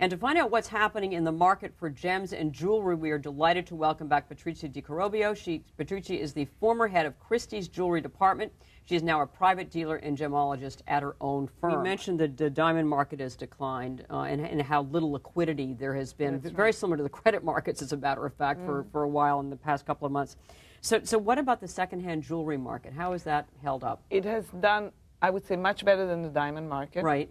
And to find out what's happening in the market for gems and jewelry, we are delighted to welcome back Patrizia DiCarobio. Patrizia is the former head of Christie's Jewelry Department. She is now a private dealer and gemologist at her own firm. You mentioned that the diamond market has declined and how little liquidity there has been. That's very similar to the credit markets, as a matter of fact, for a while in the past couple of months. So what about the secondhand jewelry market? How has that held up? It has done, I would say, much better than the diamond market. Right.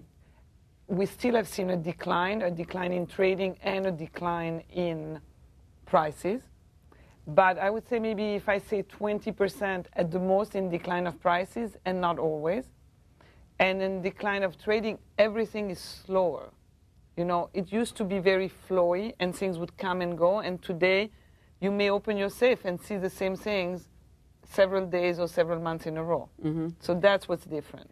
We still have seen a decline in trading and a decline in prices. But I would say maybe if I say 20% at the most in decline of prices, and not always. And in decline of trading, everything is slower. You know, it used to be very flowy and things would come and go. And today, you may open your safe and see the same things several days or several months in a row. So that's what's different.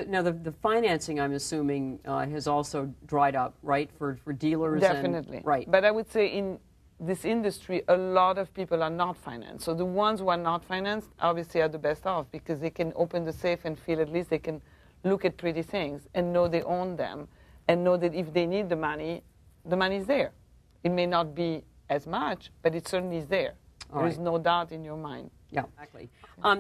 Now the financing, I'm assuming, has also dried up, right, for dealers? Definitely. Right. But I would say in this industry, a lot of people are not financed. So the ones who are not financed obviously are the best off because they can open the safe and feel at least they can look at pretty things and know they own them and know that if they need the money is there. It may not be as much, but it certainly is there. There is no doubt in your mind. Yeah, exactly.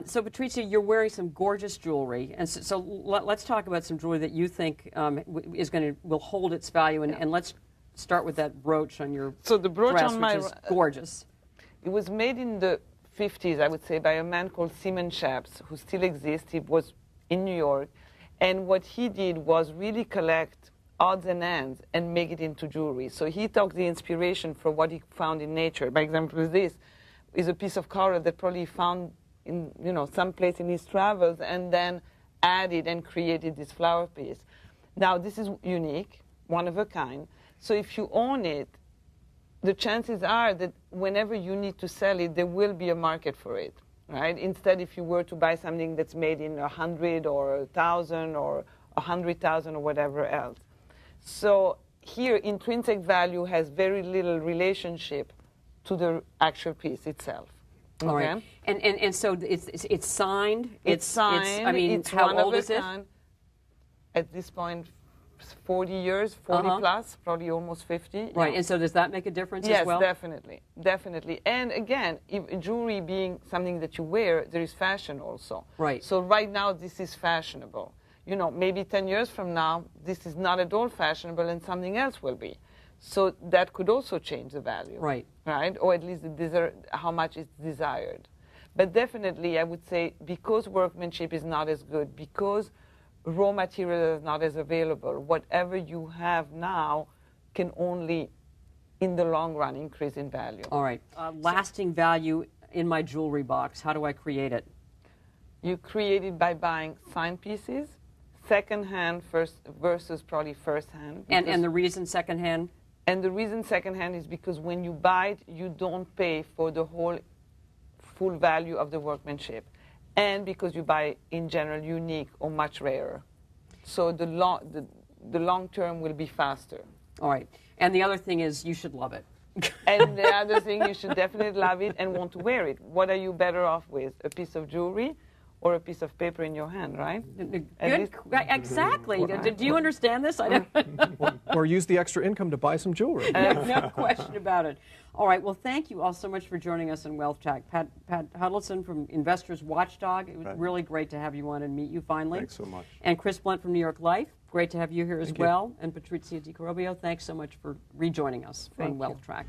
So, Patrizia, you're wearing some gorgeous jewelry, and so let's talk about some jewelry that you think will hold its value, and let's start with that brooch on your dress, which is gorgeous. It was made in the 50s, I would say, by a man called Simon Chaps, who still exists. He was in New York, and what he did was really collect odds and ends and make it into jewelry. So he took the inspiration from what he found in nature. By example, this is a piece of coral that probably he found in some place in his travels, and then added and created this flower piece. Now this is unique, one of a kind. So if you own it, the chances are that whenever you need to sell it, there will be a market for it, right? Instead, if you were to buy something that's made in 100 or 1,000 or 100,000 or whatever else. So here, intrinsic value has very little relationship to the actual piece itself. All right. And so it's signed? It's signed. I mean, it's how old is it? At this point, 40 years, 40 plus, probably almost 50. Right, and so does that make a difference as well? Yes, definitely, definitely. And again, if jewelry being something that you wear, there is fashion also. Right. So right now, this is fashionable. You know, maybe 10 years from now, this is not at all fashionable and something else will be. So that could also change the value. Right. Right, or at least how much is desired. But definitely, I would say, because workmanship is not as good, because raw material is not as available, whatever you have now can only, in the long run, increase in value. All right. Lasting value in my jewelry box. How do I create it? You create it by buying signed pieces, second-hand versus probably first-hand. And the reason second-hand? And the reason second-hand is because when you buy it, you don't pay for the full value of the workmanship. And because you buy, in general, unique or much rarer. So the long term will be faster. All right. And the other thing is you should love it. And the other thing, you should definitely love it and want to wear it. What are you better off with, a piece of jewelry or a piece of paper in your hand, right? Good. Exactly. Do you understand this? I don't. Or use the extra income to buy some jewelry. No question about it. All right. Well, thank you all so much for joining us on Wealthtrack. Pat Huddleston from Investors Watchdog. It was really great to have you on and meet you finally. Thanks so much. And Chris Blunt from New York Life. Great to have you here as well. And Patrizia DiCarobio, thanks so much for rejoining us on Wealthtrack.